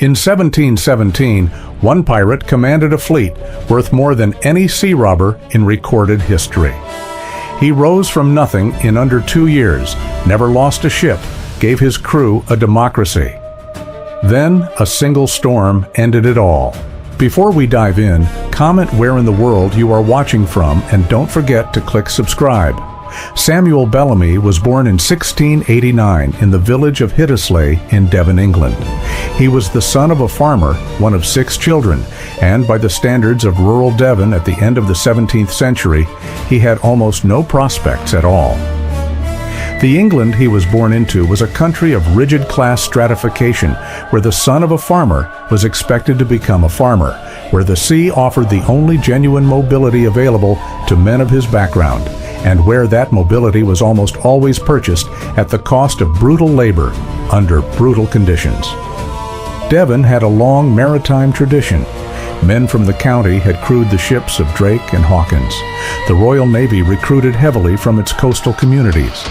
In 1717, one pirate commanded a fleet worth more than any sea robber in recorded history. He rose from nothing in under 2 years, never lost a ship, gave his crew a democracy. Then, a single storm ended it all. Before we dive in, comment where in the world you are watching from and don't forget to click subscribe. Samuel Bellamy was born in 1689 in the village of Hiddesley in Devon, England. He was the son of a farmer, one of 6 children, and by the standards of rural Devon at the end of the 17th century, he had almost no prospects at all. The England he was born into was a country of rigid class stratification, where the son of a farmer was expected to become a farmer, where the sea offered the only genuine mobility available to men of his background, and where that mobility was almost always purchased at the cost of brutal labor under brutal conditions. Devon had a long maritime tradition. Men from the county had crewed the ships of Drake and Hawkins. The Royal Navy recruited heavily from its coastal communities.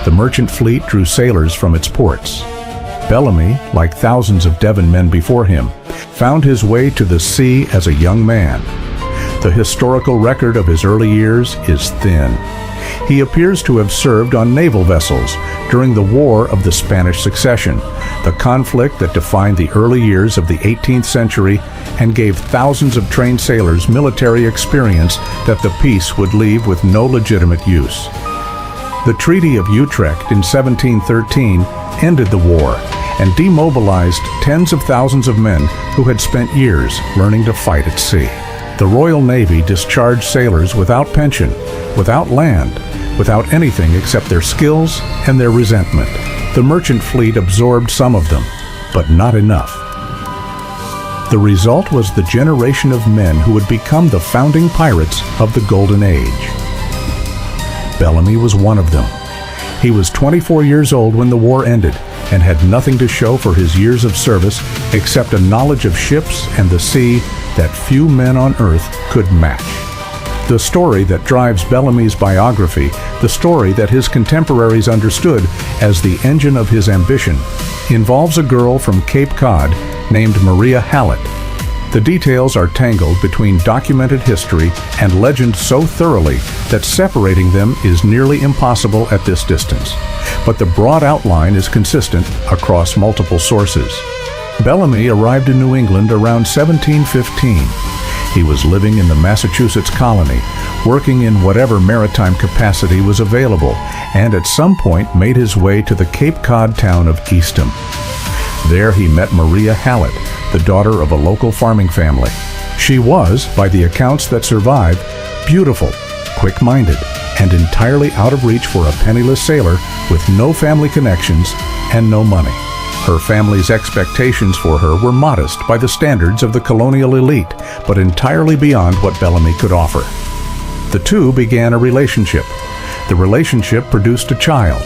The merchant fleet drew sailors from its ports. Bellamy, like thousands of Devon men before him, found his way to the sea as a young man. The historical record of his early years is thin. He appears to have served on naval vessels during the War of the Spanish Succession, the conflict that defined the early years of the 18th century and gave thousands of trained sailors military experience that the peace would leave with no legitimate use. The Treaty of Utrecht in 1713 ended the war and demobilized tens of thousands of men who had spent years learning to fight at sea. The Royal Navy discharged sailors without pension, without land, without anything except their skills and their resentment. The merchant fleet absorbed some of them, but not enough. The result was the generation of men who would become the founding pirates of the Golden Age. Bellamy was one of them. He was 24 years old when the war ended and had nothing to show for his years of service except a knowledge of ships and the sea that few men on earth could match. The story that drives Bellamy's biography, the story that his contemporaries understood as the engine of his ambition, involves a girl from Cape Cod named Maria Hallett. The details are tangled between documented history and legend so thoroughly that separating them is nearly impossible at this distance. But the broad outline is consistent across multiple sources. Bellamy arrived in New England around 1715. He was living in the Massachusetts colony, working in whatever maritime capacity was available, and at some point made his way to the Cape Cod town of Eastham. There he met Maria Hallett, the daughter of a local farming family. She was, by the accounts that survive, beautiful, quick-minded, and entirely out of reach for a penniless sailor with no family connections and no money. Her family's expectations for her were modest by the standards of the colonial elite, but entirely beyond what Bellamy could offer. The two began a relationship. The relationship produced a child.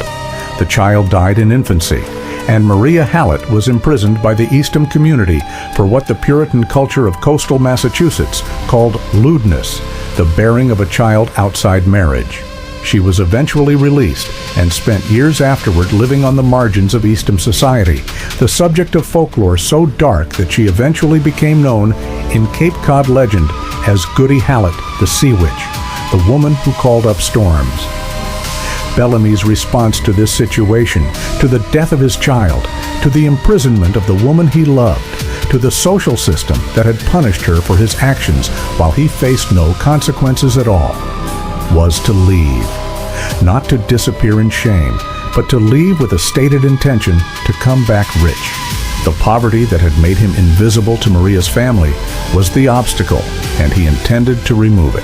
The child died in infancy, and Maria Hallett was imprisoned by the Eastham community for what the Puritan culture of coastal Massachusetts called lewdness, the bearing of a child outside marriage. She was eventually released and spent years afterward living on the margins of Eastham society, the subject of folklore so dark that she eventually became known in Cape Cod legend as Goody Hallett, the Sea Witch, the woman who called up storms. Bellamy's response to this situation, to the death of his child, to the imprisonment of the woman he loved, to the social system that had punished her for his actions while he faced no consequences at all, was to leave. Not to disappear in shame, but to leave with a stated intention to come back rich. The poverty that had made him invisible to Maria's family was the obstacle, and he intended to remove it.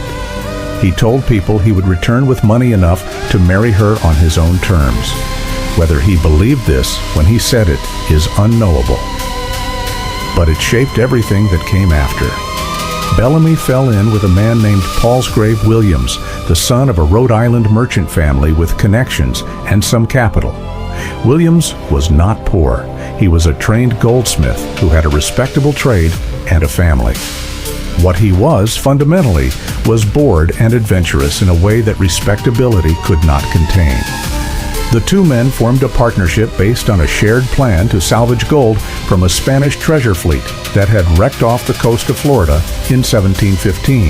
He told people he would return with money enough to marry her on his own terms. Whether he believed this when he said it is unknowable. But it shaped everything that came after. Bellamy fell in with a man named Palsgrave Williams, the son of a Rhode Island merchant family with connections and some capital. Williams was not poor. He was a trained goldsmith who had a respectable trade and a family. What he was, fundamentally, was bored and adventurous in a way that respectability could not contain. The two men formed a partnership based on a shared plan to salvage gold from a Spanish treasure fleet that had wrecked off the coast of Florida in 1715.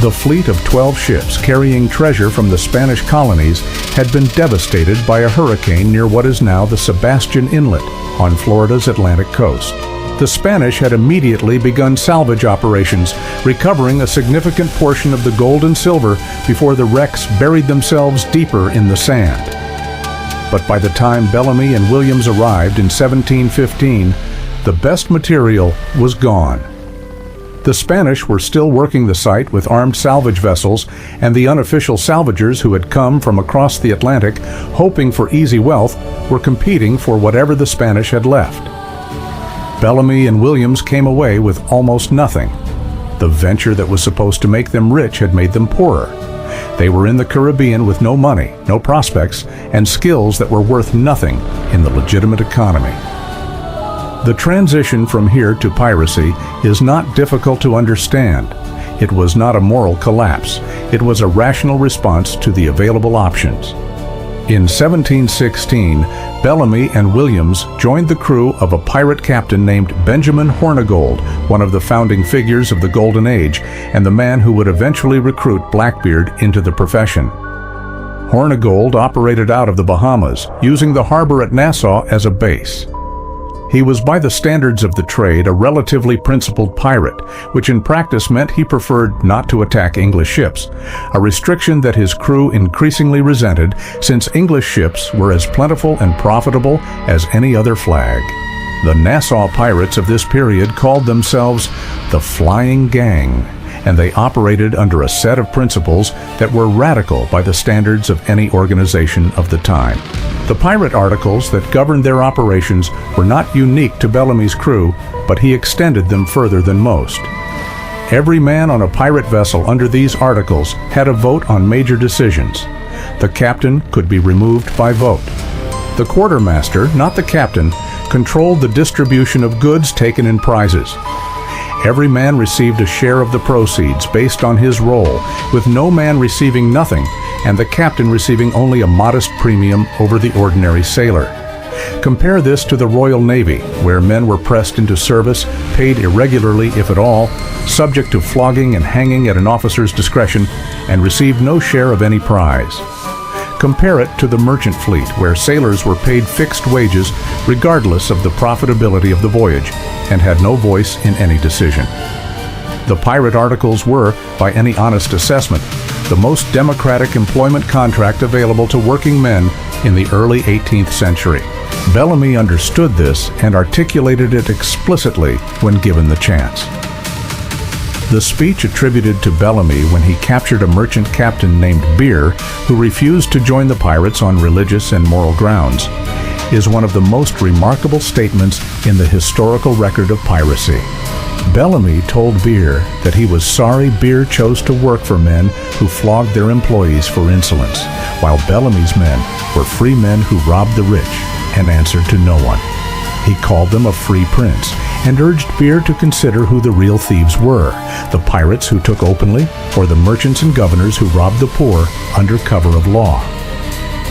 The fleet of 12 ships carrying treasure from the Spanish colonies had been devastated by a hurricane near what is now the Sebastian Inlet on Florida's Atlantic coast. The Spanish had immediately begun salvage operations, recovering a significant portion of the gold and silver before the wrecks buried themselves deeper in the sand. But by the time Bellamy and Williams arrived in 1715, the best material was gone. The Spanish were still working the site with armed salvage vessels, and the unofficial salvagers who had come from across the Atlantic, hoping for easy wealth, were competing for whatever the Spanish had left. Bellamy and Williams came away with almost nothing. The venture that was supposed to make them rich had made them poorer. They were in the Caribbean with no money, no prospects, and skills that were worth nothing in the legitimate economy. The transition from here to piracy is not difficult to understand. It was not a moral collapse. It was a rational response to the available options. In 1716, Bellamy and Williams joined the crew of a pirate captain named Benjamin Hornigold, one of the founding figures of the Golden Age, and the man who would eventually recruit Blackbeard into the profession. Hornigold operated out of the Bahamas, using the harbor at Nassau as a base. He was by the standards of the trade a relatively principled pirate, which in practice meant he preferred not to attack English ships, a restriction that his crew increasingly resented since English ships were as plentiful and profitable as any other flag. The Nassau pirates of this period called themselves the Flying Gang, and they operated under a set of principles that were radical by the standards of any organization of the time. The pirate articles that governed their operations were not unique to Bellamy's crew, but he extended them further than most. Every man on a pirate vessel under these articles had a vote on major decisions. The captain could be removed by vote. The quartermaster, not the captain, controlled the distribution of goods taken in prizes. Every man received a share of the proceeds based on his role, with no man receiving nothing, and the captain receiving only a modest premium over the ordinary sailor. Compare this to the Royal Navy, where men were pressed into service, paid irregularly if at all, subject to flogging and hanging at an officer's discretion, and received no share of any prize. Compare it to the merchant fleet, where sailors were paid fixed wages regardless of the profitability of the voyage, and had no voice in any decision. The pirate articles were, by any honest assessment, the most democratic employment contract available to working men in the early 18th century. Bellamy understood this and articulated it explicitly when given the chance. The speech attributed to Bellamy when he captured a merchant captain named Beer, who refused to join the pirates on religious and moral grounds, is one of the most remarkable statements in the historical record of piracy. Bellamy told Beer that he was sorry Beer chose to work for men who flogged their employees for insolence, while Bellamy's men were free men who robbed the rich and answered to no one. He called them a free prince and urged Beer to consider who the real thieves were, the pirates who took openly or the merchants and governors who robbed the poor under cover of law.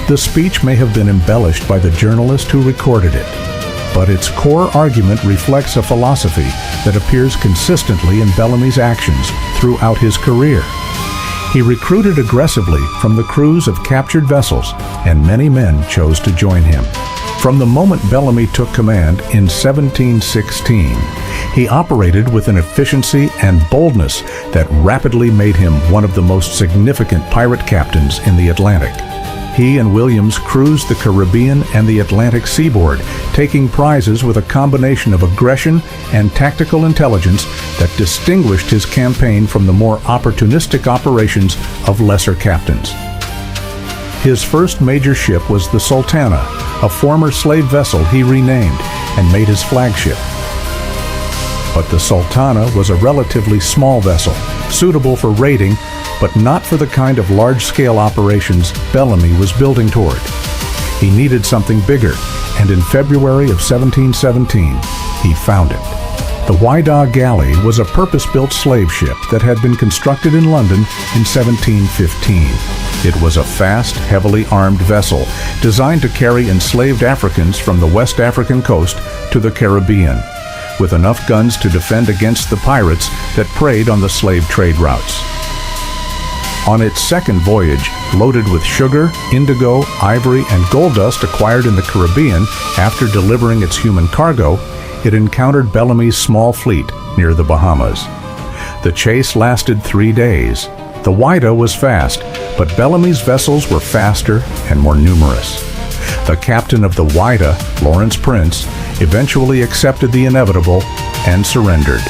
The speech may have been embellished by the journalist who recorded it, but its core argument reflects a philosophy that appears consistently in Bellamy's actions throughout his career. He recruited aggressively from the crews of captured vessels, and many men chose to join him. From the moment Bellamy took command in 1716, he operated with an efficiency and boldness that rapidly made him one of the most significant pirate captains in the Atlantic. He and Williams cruised the Caribbean and the Atlantic seaboard, taking prizes with a combination of aggression and tactical intelligence that distinguished his campaign from the more opportunistic operations of lesser captains. His first major ship was the Sultana, a former slave vessel he renamed and made his flagship. But the Sultana was a relatively small vessel, suitable for raiding, but not for the kind of large-scale operations Bellamy was building toward. He needed something bigger, and in February of 1717, he found it. The Whydah Galley was a purpose-built slave ship that had been constructed in London in 1715. It was a fast, heavily armed vessel designed to carry enslaved Africans from the West African coast to the Caribbean, with enough guns to defend against the pirates that preyed on the slave trade routes. On its second voyage, loaded with sugar, indigo, ivory, and gold dust acquired in the Caribbean after delivering its human cargo, it encountered Bellamy's small fleet near the Bahamas. The chase lasted 3 days. The Whydah was fast, but Bellamy's vessels were faster and more numerous. The captain of the Whydah, Lawrence Prince, eventually accepted the inevitable and surrendered.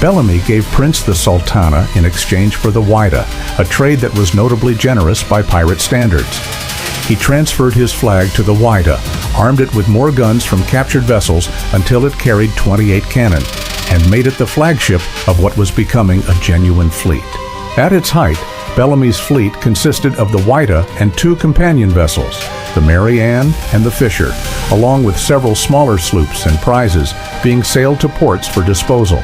Bellamy gave Prince the Sultana in exchange for the Whydah, a trade that was notably generous by pirate standards. He transferred his flag to the Whydah, armed it with more guns from captured vessels until it carried 28 cannon, and made it the flagship of what was becoming a genuine fleet. At its height, Bellamy's fleet consisted of the Whydah and 2 companion vessels, the Mary Ann and the Fisher, along with several smaller sloops and prizes being sailed to ports for disposal.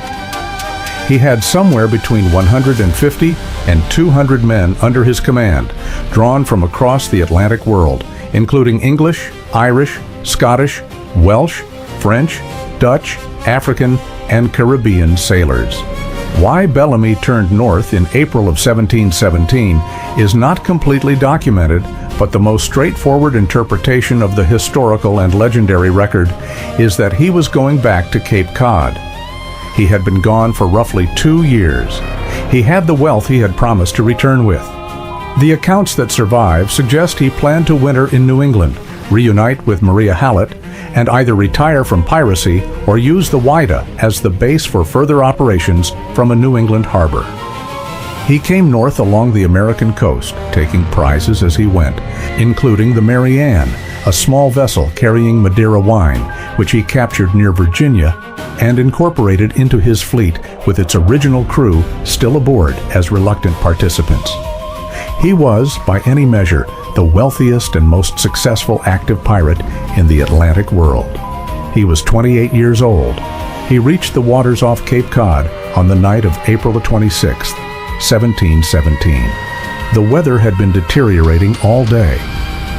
He had somewhere between 150 and 200 men under his command, drawn from across the Atlantic world, including English, Irish, Scottish, Welsh, French, Dutch, African, and Caribbean sailors. Why Bellamy turned north in April of 1717 is not completely documented, but the most straightforward interpretation of the historical and legendary record is that he was going back to Cape Cod. He had been gone for roughly 2 years. He had the wealth he had promised to return with. The accounts that survive suggest he planned to winter in New England, reunite with Maria Hallett, and either retire from piracy or use the Whydah as the base for further operations from a New England harbor. He came north along the American coast, taking prizes as he went, including the Mary Ann, a small vessel carrying Madeira wine, which he captured near Virginia and incorporated into his fleet with its original crew still aboard as reluctant participants. He was, by any measure, the wealthiest and most successful active pirate in the Atlantic world. He was 28 years old. He reached the waters off Cape Cod on the night of April 26, 1717. The weather had been deteriorating all day.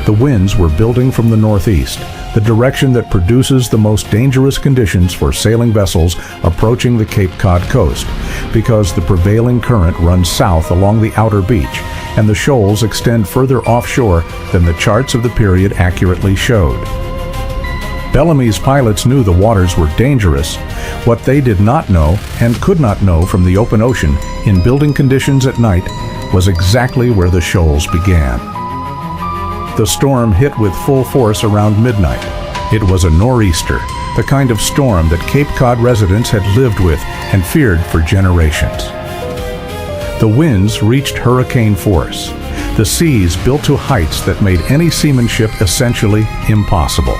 The winds were building from the northeast, the direction that produces the most dangerous conditions for sailing vessels approaching the Cape Cod coast, because the prevailing current runs south along the outer beach, and the shoals extend further offshore than the charts of the period accurately showed. Bellamy's pilots knew the waters were dangerous. What they did not know, and could not know from the open ocean in building conditions at night, was exactly where the shoals began. The storm hit with full force around midnight. It was a nor'easter, the kind of storm that Cape Cod residents had lived with and feared for generations. The winds reached hurricane force. The seas built to heights that made any seamanship essentially impossible.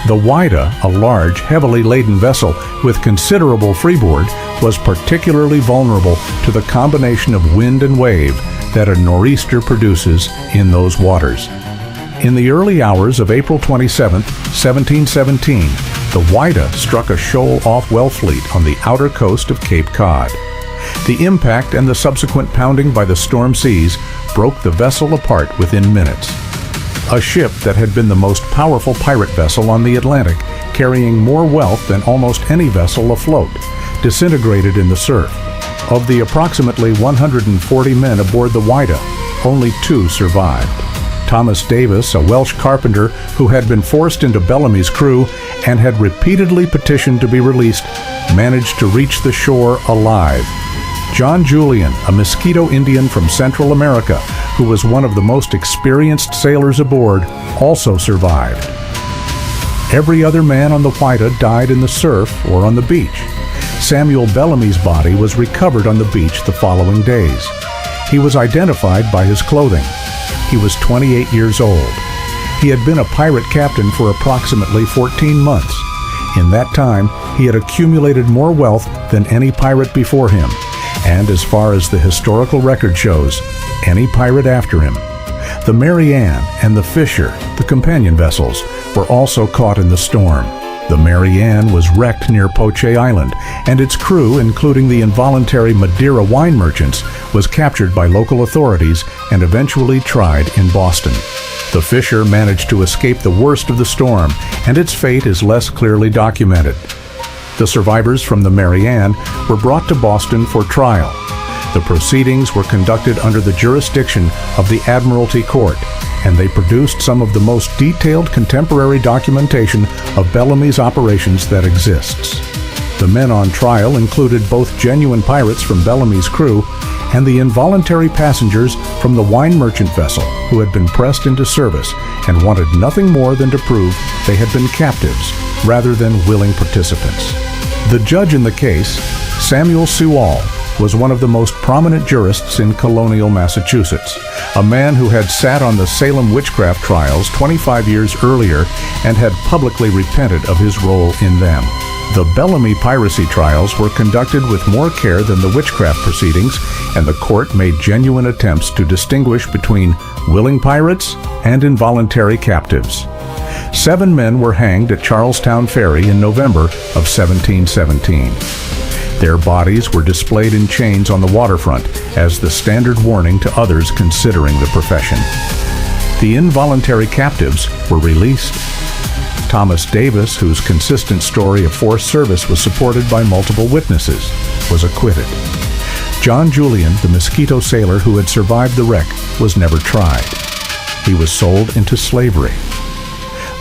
The Whydah, a large, heavily laden vessel with considerable freeboard, was particularly vulnerable to the combination of wind and wave that a nor'easter produces in those waters. In the early hours of April 27, 1717, the Whydah struck a shoal off Wellfleet on the outer coast of Cape Cod. The impact and the subsequent pounding by the storm seas broke the vessel apart within minutes. A ship that had been the most powerful pirate vessel on the Atlantic, carrying more wealth than almost any vessel afloat, disintegrated in the surf. Of the approximately 140 men aboard the Whydah, only 2 survived. Thomas Davis, a Welsh carpenter who had been forced into Bellamy's crew and had repeatedly petitioned to be released, managed to reach the shore alive. John Julian, a Mosquito Indian from Central America, who was one of the most experienced sailors aboard, also survived. Every other man on the Whydah died in the surf or on the beach. Samuel Bellamy's body was recovered on the beach the following days. He was identified by his clothing. He was 28 years old. He had been a pirate captain for approximately 14 months. In that time, he had accumulated more wealth than any pirate before him, and as far as the historical record shows, any pirate after him. The Mary Ann and the Fisher, the companion vessels, were also caught in the storm. The Mary Ann was wrecked near Poche Island, and its crew, including the involuntary Madeira wine merchants, was captured by local authorities and eventually tried in Boston. The Fisher managed to escape the worst of the storm, and its fate is less clearly documented. The survivors from the Mary Ann were brought to Boston for trial. The proceedings were conducted under the jurisdiction of the Admiralty Court, and they produced some of the most detailed contemporary documentation of Bellamy's operations that exists. The men on trial included both genuine pirates from Bellamy's crew and the involuntary passengers from the wine merchant vessel who had been pressed into service and wanted nothing more than to prove they had been captives rather than willing participants. The judge in the case, Samuel Sewall, was one of the most prominent jurists in colonial Massachusetts, a man who had sat on the Salem witchcraft trials 25 years earlier and had publicly repented of his role in them. The Bellamy piracy trials were conducted with more care than the witchcraft proceedings, and the court made genuine attempts to distinguish between willing pirates and involuntary captives. 7 men were hanged at Charlestown Ferry in November of 1717. Their bodies were displayed in chains on the waterfront as the standard warning to others considering the profession. The involuntary captives were released. Thomas Davis, whose consistent story of forced service was supported by multiple witnesses, was acquitted. John Julian, the Mosquito sailor who had survived the wreck, was never tried. He was sold into slavery.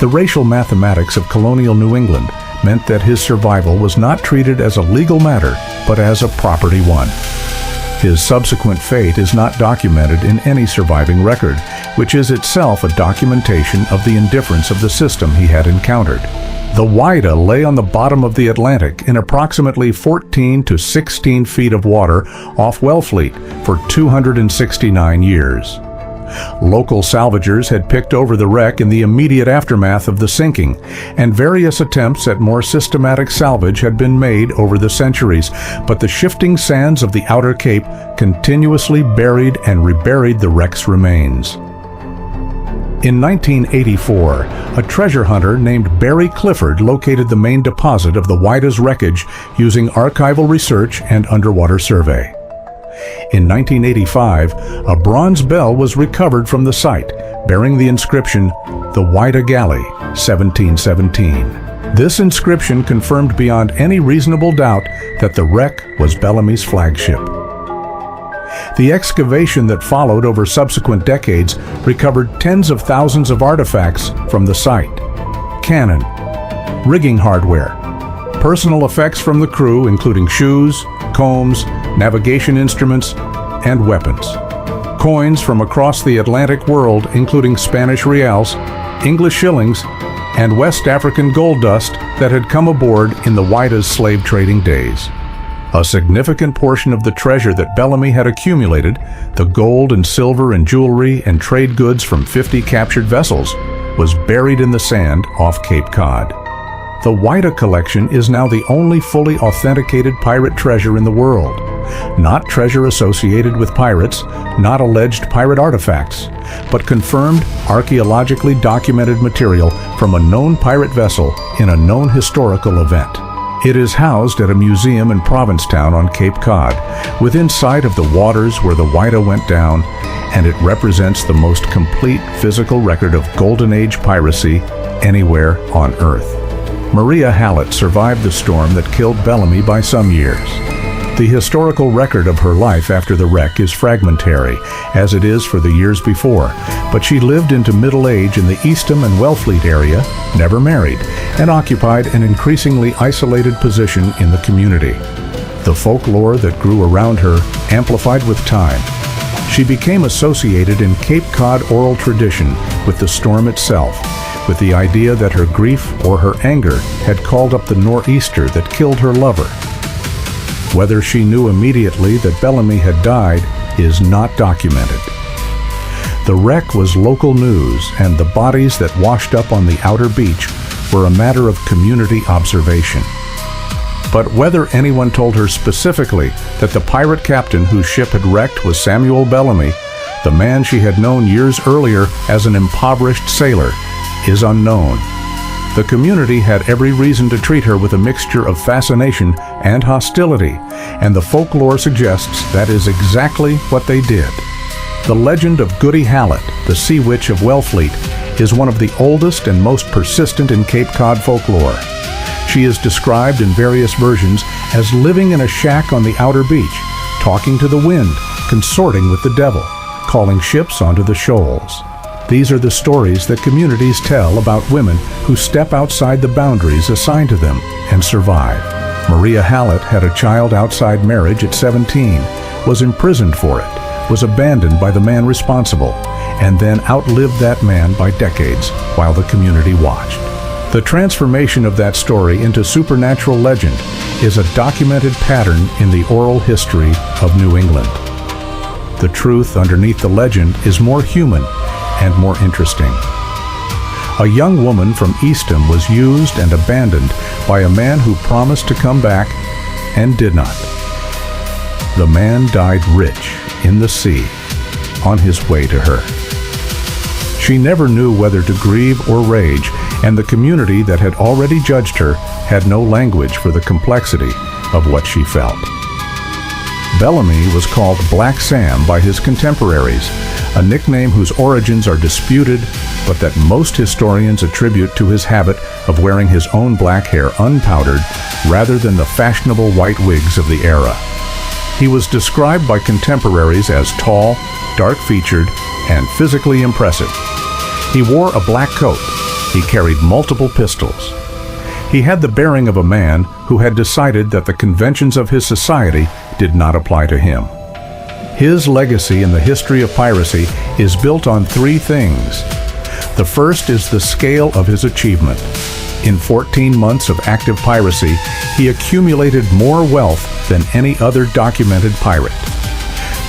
The racial mathematics of colonial New England meant that his survival was not treated as a legal matter, but as a property one. His subsequent fate is not documented in any surviving record, which is itself a documentation of the indifference of the system he had encountered. The Whydah lay on the bottom of the Atlantic in approximately 14 to 16 feet of water off Wellfleet for 269 years. Local salvagers had picked over the wreck in the immediate aftermath of the sinking, and various attempts at more systematic salvage had been made over the centuries, but the shifting sands of the outer cape continuously buried and reburied the wreck's remains. In 1984, a treasure hunter named Barry Clifford located the main deposit of the Whydah's wreckage using archival research and underwater survey. In 1985, a bronze bell was recovered from the site, bearing the inscription, "The Whydah Galley, 1717." This inscription confirmed beyond any reasonable doubt that the wreck was Bellamy's flagship. The excavation that followed over subsequent decades recovered tens of thousands of artifacts from the site. Cannon, rigging hardware, personal effects from the crew including shoes, combs, navigation instruments, and weapons. Coins from across the Atlantic world including Spanish reals, English shillings, and West African gold dust that had come aboard in the Whydah's slave trading days. A significant portion of the treasure that Bellamy had accumulated, the gold and silver and jewelry and trade goods from 50 captured vessels, was buried in the sand off Cape Cod. The Whydah collection is now the only fully authenticated pirate treasure in the world. Not treasure associated with pirates, not alleged pirate artifacts, but confirmed archaeologically documented material from a known pirate vessel in a known historical event. It is housed at a museum in Provincetown on Cape Cod, within sight of the waters where the Whydah went down, and it represents the most complete physical record of Golden Age piracy anywhere on Earth. Maria Hallett survived the storm that killed Bellamy by some years. The historical record of her life after the wreck is fragmentary, as it is for the years before, but she lived into middle age in the Eastham and Wellfleet area, never married, and occupied an increasingly isolated position in the community. The folklore that grew around her amplified with time. She became associated in Cape Cod oral tradition with the storm itself, with the idea that her grief or her anger had called up the nor'easter that killed her lover. Whether she knew immediately that Bellamy had died is not documented. The wreck was local news, and the bodies that washed up on the outer beach were a matter of community observation. But whether anyone told her specifically that the pirate captain whose ship had wrecked was Samuel Bellamy, the man she had known years earlier as an impoverished sailor, is unknown. The community had every reason to treat her with a mixture of fascination and hostility, and the folklore suggests that is exactly what they did. The legend of Goody Hallet, the sea witch of Wellfleet, is one of the oldest and most persistent in Cape Cod folklore. She is described in various versions as living in a shack on the outer beach, talking to the wind, consorting with the devil, calling ships onto the shoals. These are the stories that communities tell about women who step outside the boundaries assigned to them and survive. Maria Hallett had a child outside marriage at 17, was imprisoned for it, was abandoned by the man responsible, and then outlived that man by decades while the community watched. The transformation of that story into supernatural legend is a documented pattern in the oral history of New England. The truth underneath the legend is more human and more interesting. A young woman from Eastham was used and abandoned by a man who promised to come back and did not. The man died rich in the sea on his way to her. She never knew whether to grieve or rage, and the community that had already judged her had no language for the complexity of what she felt. Bellamy was called Black Sam by his contemporaries, a nickname whose origins are disputed, but that most historians attribute to his habit of wearing his own black hair unpowdered rather than the fashionable white wigs of the era. He was described by contemporaries as tall, dark-featured, and physically impressive. He wore a black coat. He carried multiple pistols. He had the bearing of a man who had decided that the conventions of his society did not apply to him. His legacy in the history of piracy is built on three things. The first is the scale of his achievement. In 14 months of active piracy, he accumulated more wealth than any other documented pirate.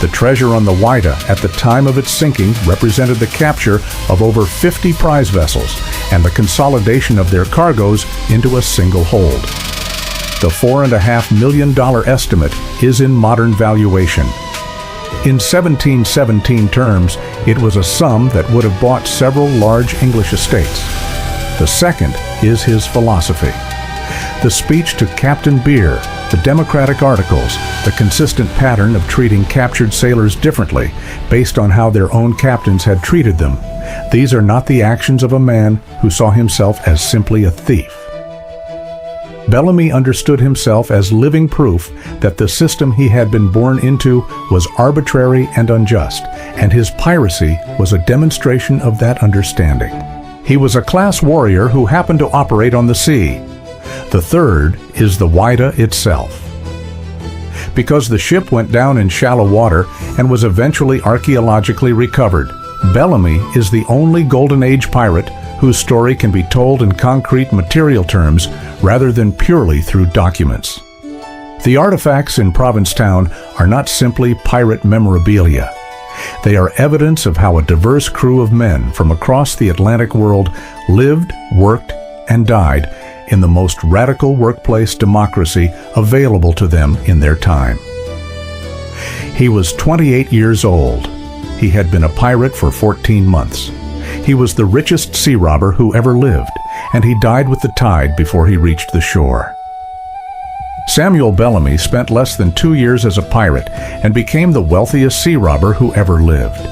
The treasure on the Whydah at the time of its sinking represented the capture of over 50 prize vessels and the consolidation of their cargoes into a single hold. The $4.5 million estimate is in modern valuation. In 1717 terms, it was a sum that would have bought several large English estates. The second is his philosophy. The speech to Captain Beer, the Democratic Articles, the consistent pattern of treating captured sailors differently based on how their own captains had treated them. These are not the actions of a man who saw himself as simply a thief. Bellamy understood himself as living proof that the system he had been born into was arbitrary and unjust, and his piracy was a demonstration of that understanding. He was a class warrior who happened to operate on the sea. The third is the Whydah itself. Because the ship went down in shallow water and was eventually archaeologically recovered, Bellamy is the only Golden Age pirate whose story can be told in concrete material terms rather than purely through documents. The artifacts in Provincetown are not simply pirate memorabilia. They are evidence of how a diverse crew of men from across the Atlantic world lived, worked, and died in the most radical workplace democracy available to them in their time. He was 28 years old. He had been a pirate for 14 months. He was the richest sea robber who ever lived, and he died with the tide before he reached the shore. Samuel Bellamy spent less than 2 years as a pirate and became the wealthiest sea robber who ever lived.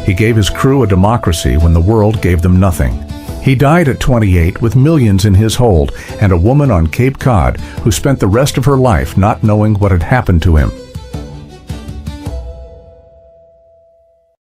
He gave his crew a democracy when the world gave them nothing. He died at 28 with millions in his hold and a woman on Cape Cod who spent the rest of her life not knowing what had happened to him.